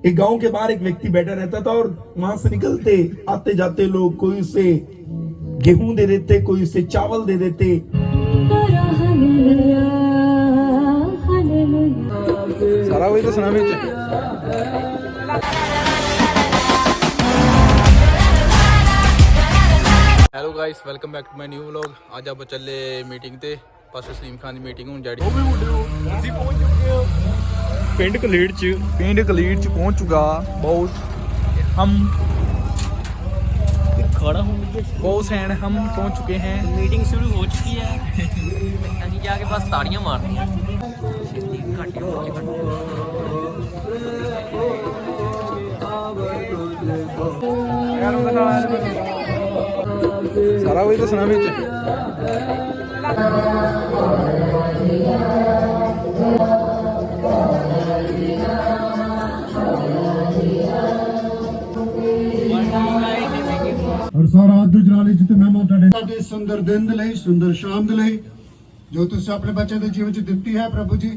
एक गांव के बाहर एक व्यक्ति बैठा रहता था और वहां से निकलते आते जाते लोग कोई उसे गेहूं दे देते, कोई उसे चावल दे देते। सारा वही तो सुना बीच। Hello guys, welcome back to my new vlog. आज आप चले मीटिंग ते पास सलीम खान की मीटिंग होनी जाड़ी। पिंड कलीड़ च पहुंच चुका बहुत हम खड़ा बहुत सैन हम पहुंच चुके हैं। मीटिंग शुरू हो चुकी है। अभी जाके बस ताड़ियां मारनी है। सारा वही तो सुना बीच। और सारा जलाली जिते मेहमान ਤੁਹਾਡੇ सुंदर दिन ਦੇ ਲਈ सुंदर शाम ਦੇ ਲਈ जो ਤੁਸੀਂ ਆਪਣੇ ਬੱਚੇ ਦੇ ਜੀਵਨ ਚ ਦਿੱਤੀ ਹੈ प्रभु जी।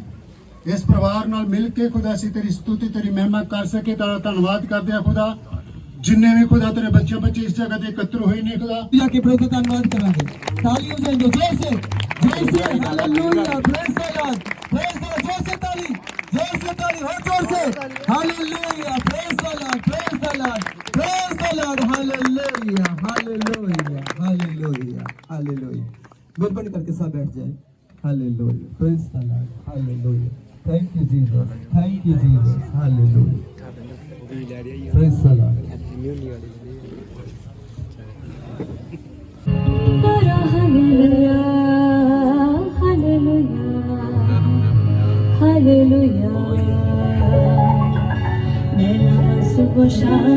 इस परिवार नाल मिल के खुदा सी तेरी स्तुति तेरी महिमा कर सके तेरा धन्यवाद करते हैं खुदा। जिन्ने भी खुदा तेरे बच्चे इस जगह ते एकत्र हुए ने खुदा के प्रभु का धन्यवाद करांगे। तालियां बजाएंगे जय से hallelujah praise the Lord praise the जय से ताली और जोर से hallelujah praise the Lord hallelujah मेहरबानी करके सब बैठ जाए। Hallelujah praise the Lord hallelujah thank you Jesus hallelujah praise the Lord. Hallelujah, Mela Suboshan,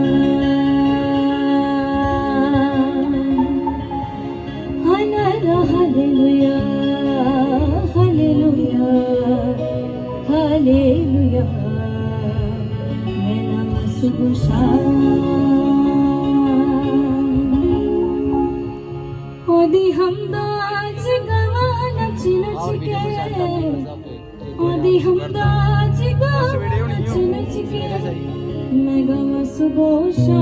Hallelujah, Hallelujah, Mela Suboshan, Odi Hamdaj Gawana Chinachike. Odi humda jiga chinachike mega masubosha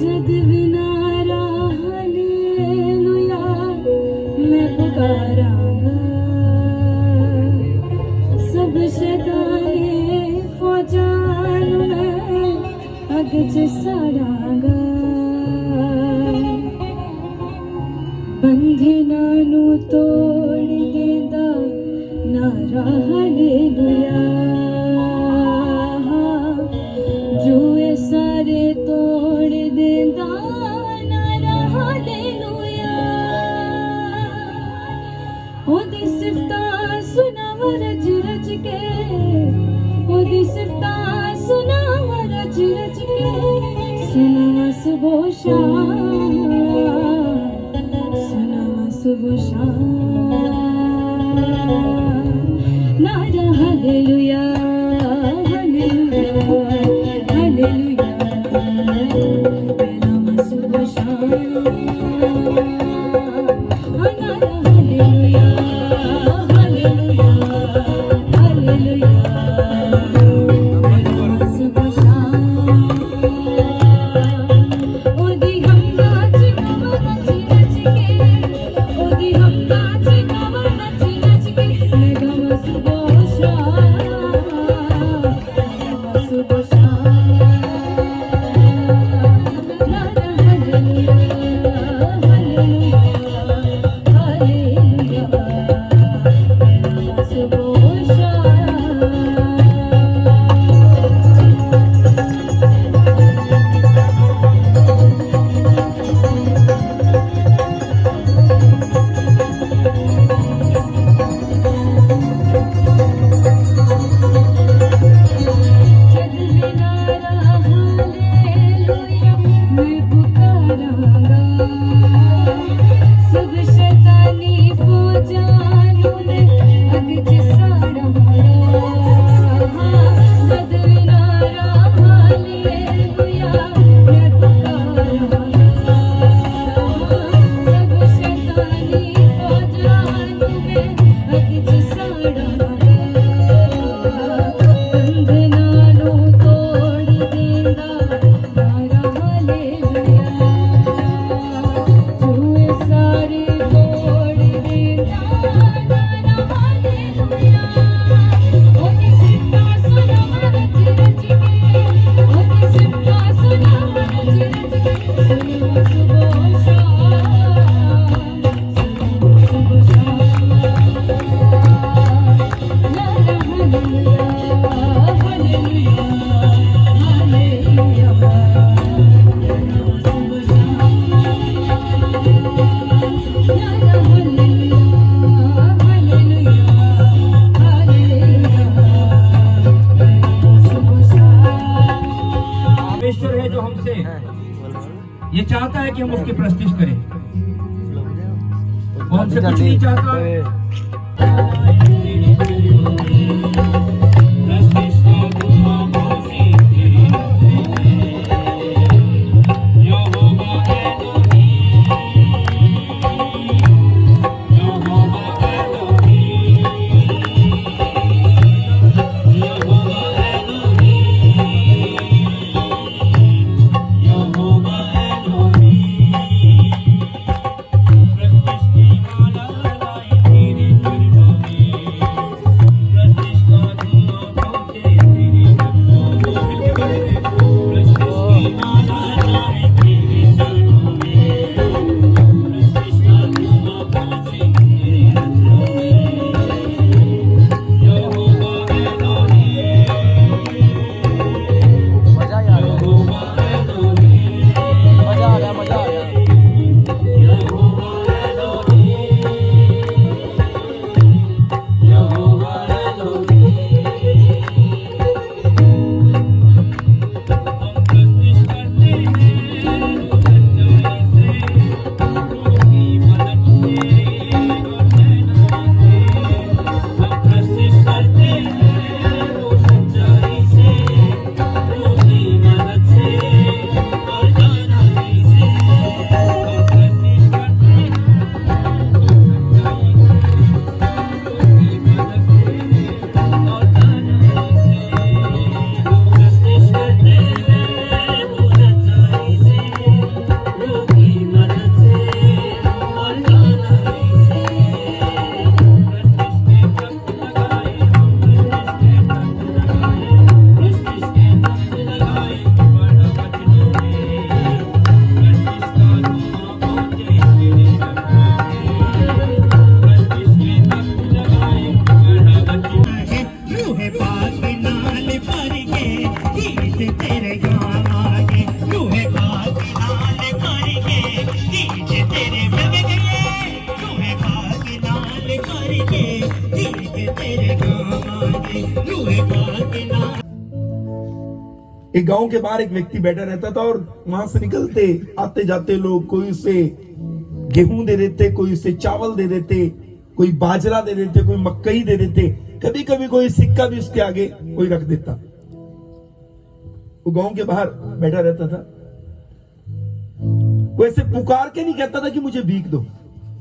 जद विनारा hallelujah मैं पुकारांगा सब शैताने फौजान में अग सारांगा बंधनानु तोड़ देंदा नारा हालेलुया जो ये सारे तोड़ देंदा नारा हालेलुया ओदी सिफता सुनाव रज रज के ओदी सिफता सुनाव रज रज के सुनाव सुबह नारा हालेलुया ये चाहता है कि हम उसकी प्रस्तिश करें। वो हमसे कुछ नहीं चाहता। एक गांव के बाहर एक व्यक्ति बैठा रहता था और वहां से निकलते आते जाते लोग कोई उसे गेहूं दे देते, कोई उसे चावल दे देते, कोई बाजरा दे देते, कोई मकई दे देते, कभी कभी कोई सिक्का भी उसके आगे कोई रख देता। वो गांव के बाहर बैठा रहता था। वो ऐसे पुकार के नहीं कहता था कि मुझे भीख दो,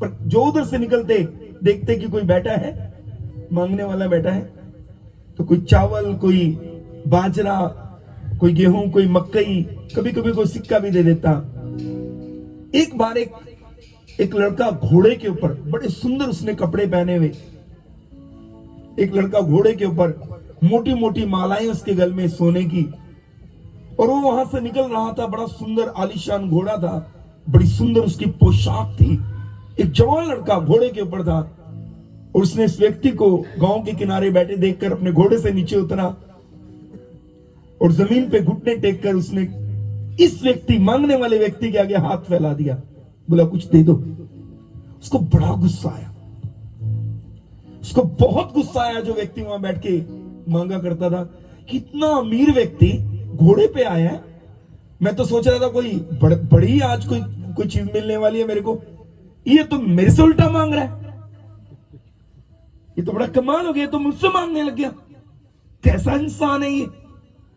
पर जो उधर से निकलते देखते कि कोई बैठा है, मांगने वाला बैठा है, तो कोई चावल, कोई बाजरा, कोई गेहूं, कोई मकई, कभी कभी कोई सिक्का भी दे देता। एक बार एक लड़का घोड़े के ऊपर, बड़े सुंदर उसने कपड़े पहने हुए, एक लड़का घोड़े के ऊपर, मोटी मोटी मालाएं उसके गल में सोने की, और वो वहां से निकल रहा था। बड़ा सुंदर आलीशान घोड़ा था, बड़ी सुंदर उसकी पोशाक थी। एक जवान लड़का घोड़े के ऊपर था और उसने इस व्यक्ति को गांव के किनारे बैठे देखकर अपने घोड़े से नीचे उतरा और जमीन पे घुटने टेक कर उसने इस व्यक्ति, मांगने वाले व्यक्ति के आगे हाथ फैला दिया, बोला कुछ दे दो। उसको बड़ा गुस्सा आया, उसको बहुत गुस्सा आया। जो व्यक्ति वहां बैठ के मांगा करता था, कितना अमीर व्यक्ति घोड़े पे आया है। मैं तो सोच रहा था कोई बड़ी आज कोई चीज मिलने वाली है मेरे को, ये तो मेरे से उल्टा मांग रहा है। ये तो बड़ा कमाल हो गया, तो मुझसे मांगने लग गया। कैसा इंसान है ये,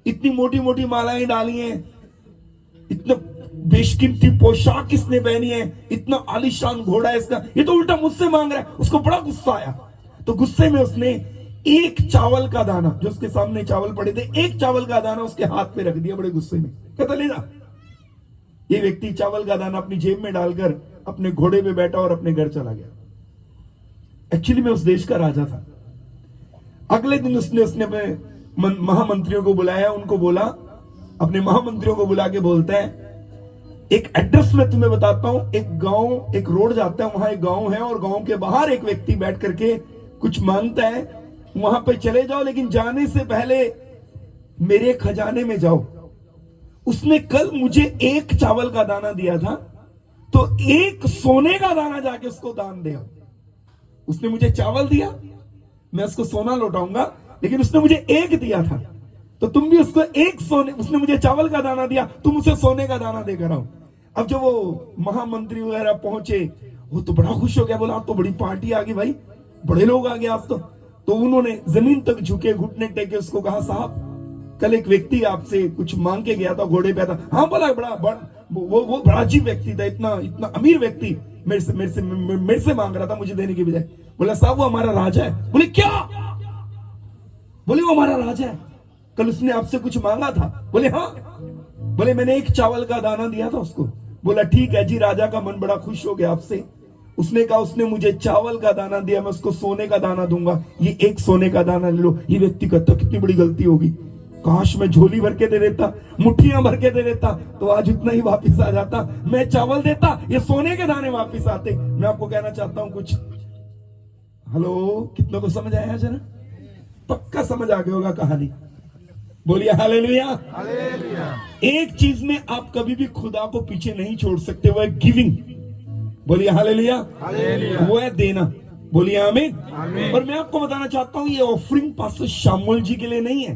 इतनी मोटी मोटी मालाएं डाली हैं, इतना बेशकीमती पोशाक किसने पहनी है, इतना आलीशान घोड़ा है इसका, ये तो उल्टा मुझसे मांग रहा है। उसको बड़ा गुस्सा आया, तो गुस्से में उसने एक चावल का दाना, जो उसके सामने चावल पड़े थे, एक चावल का दाना उसके हाथ में रख दिया बड़े गुस्से में। कहता ले जा। ये व्यक्ति चावल का दाना अपनी जेब में डालकर अपने घोड़े पे बैठा और अपने घर चला गया। एक्चुअली मैं उस देश का राजा था। अगले दिन उसने अपने महामंत्रियों को बुलाया, उनको बोला, अपने महामंत्रियों को बुला के बोलता है, एक एड्रेस में तुम्हें बताता हूं, एक गांव, एक रोड जाता है, वहां एक गांव है और गांव के बाहर एक व्यक्ति बैठ करके कुछ मांगता है, वहां पे चले जाओ, लेकिन जाने से पहले मेरे खजाने में जाओ। उसने कल मुझे एक चावल का दाना दिया था, तो एक सोने का दाना जाके उसको दान दे। उसने मुझे चावल दिया, मैं उसको सोना लौटाऊंगा, लेकिन उसने मुझे एक दिया था, तो तुम भी उसको एक सोने, उसने मुझे चावल का दाना दिया, तुम उसे सोने का दाना देकर आओ। अब जब वो महामंत्री वगैरह पहुंचे, वो तो बड़ा खुश हो गया, बोला अब तो बड़ी पार्टी आ गई भाई, बड़े लोग आ गए आज तो उन्होंने जमीन तक झुके, घुटने टेके उसको कहा, साहब कल एक व्यक्ति आपसे कुछ मांग के गया था, घोड़े पे था। हाँ बोला, बड़ा वो बड़ा अजीब व्यक्ति था, इतना अमीर व्यक्ति मेरे से मांग रहा था मुझे देने की बजाय। बोला साहब वो हमारा राजा है। बोले क्या? बोले वो हमारा राजा है, कल उसने आपसे कुछ मांगा था। बोले हाँ। बोले मैंने एक चावल का दाना दिया था उसको। बोला ठीक है जी। राजा का मन बड़ा खुश हो गया आपसे। उसने कहा उसने मुझे चावल का दाना दिया, मैं उसको सोने का दाना दूंगा, ये एक सोने का दाना ले लो। ये व्यक्ति कहता कितनी बड़ी गलती होगी, काश मैं झोली भर के दे देता, मुट्ठियां भर के दे देता तो आज उतना ही वापिस आ जाता। मैं चावल देता, ये सोने के दाने वापिस आते। मैं आपको कहना चाहता हूं कुछ, हेलो, कितनों को समझ आया जरा? पक्का समझ आ गया होगा कहानी। बोलिए हालेलुया। एक चीज में आप कभी भी खुदा को पीछे नहीं छोड़ सकते, वो है गिविंग। बोलिए हालेलुया। वो है देना। बोलिए आमीन। और मैं आपको बताना चाहता हूं, ये ऑफरिंग पास्टर शामुल जी के लिए नहीं है,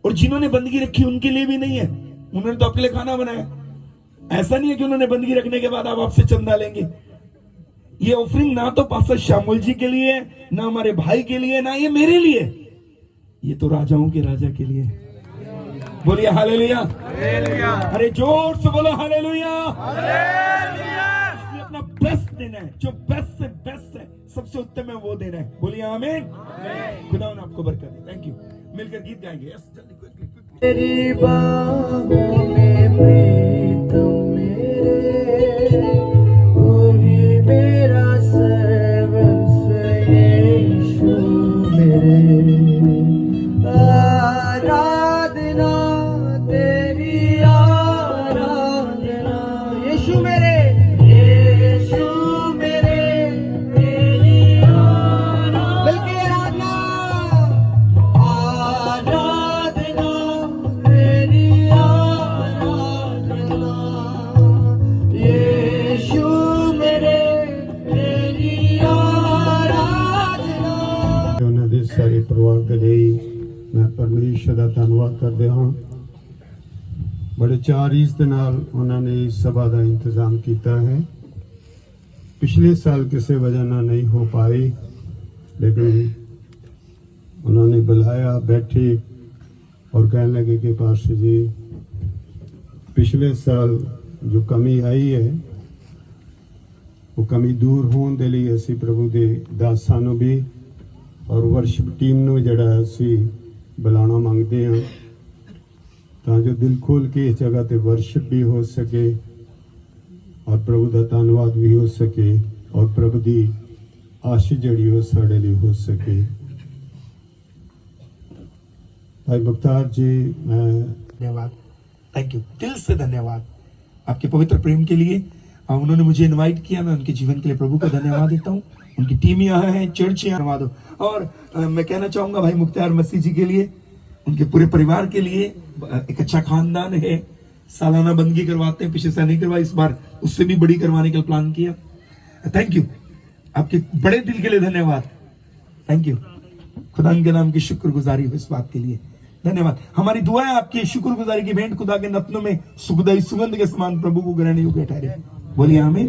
और जिन्होंने बंदगी रखी उनके लिए भी नहीं है। उन्होंने तो आपके लिए खाना बनाया। ऐसा नहीं है कि उन्होंने बंदगी रखने के बाद आप आपसे चंदा लेंगे। ये ऑफरिंग ना तो पास्टर शामुल जी के लिए है, ना हमारे भाई के लिए, ना ये मेरे लिए। ये तो राजाओं के राजा के लिए। बोलिए हालेलुया। अरे जोर से बोलो हालेलुया। इसलिए अपना बेस्ट देना है, जो बेस्ट से बेस्ट है, सबसे उत्तम है वो देना है। बोलिए आमीन। खुदा ने आपको बरकत दे। Thank you. मिलकर गीत गाएंगे। यस, जल्दी quickly। तेरी बाहों में प्रीतम मेरे, तू ही मेरा सर्वस्व यीशु मेरे। आराधना तेरी आराधना यीशु मेरे, यीशु मेरे, तेरी आराधना। बल्कि आराधना तेरी आराधना यीशु मेरे, तेरी आराधना। ਉਹਨਾਂ ਦੇ ਸਾਰੇ ਪਰਿਵਾਰ ਦੇ ਲਈ ਮੈਂ ਪਰਮੇਸ਼ਰ ਦਾ ਧੰਨਵਾਦ ਕਰਦਾ ਹਾਂ। ਬੜੇ ਚਾਰੀਜ਼ ਦੇ ਨਾਲ ਉਹਨਾਂ ਨੇ ਇਸ ਸਭਾ ਦਾ ਇੰਤਜ਼ਾਮ ਕੀਤਾ ਹੈ। ਪਿਛਲੇ ਸਾਲ ਕਿਸੇ ਵਜ੍ਹਾ ਨਾਲ ਨਹੀਂ ਹੋ ਪਾਈ, ਲੇਕਿਨ उन्होंने बुलाया, बैठे और कहने लगे कि पास्टर जी पिछले साल जो कमी आई है वो कमी दूर होने के लिए असी प्रभु के दासां नूं भी और वर्शिप टीम नूं जिहड़ा असी बुलाना मंगते हैं, तां जो दिल खोल के इस जगह ते वर्शिप भी हो सके और प्रभु का धन्नवाद भी हो सके और प्रभु की आशीष जिहड़ी वो साडे लई हो सके। भाई मुख्तार जी, मैं धन्यवाद, थैंक यू, दिल से धन्यवाद आपके पवित्र प्रेम के लिए। उन्होंने मुझे इनवाइट किया, मैं उनके जीवन के लिए प्रभु को धन्यवाद देता हूँ। उनकी टीम यहाँ है, चर्च यहाँ, धन्यवाद हो। और मैं कहना चाहूंगा भाई मुख्तार मसीह जी के लिए, उनके पूरे परिवार के लिए, एक अच्छा खानदान है, सालाना बंदगी करवाते हैं, पिछले साल नहीं करवाई, इस बार उससे भी बड़ी करवाने का प्लान किया। थैंक यू, आपके बड़े दिल के लिए धन्यवाद, थैंक यू। खुदा के नाम की शुक्रगुजारी हो इस बात के लिए, धन्यवाद। हमारी दुआ है आपकी शुक्रगुजारी की भेंट खुदा के नतनों में सुखदाई सुगंध के समान प्रभु को ग्रहण योग्य ठहरे। बोलिए आमीन।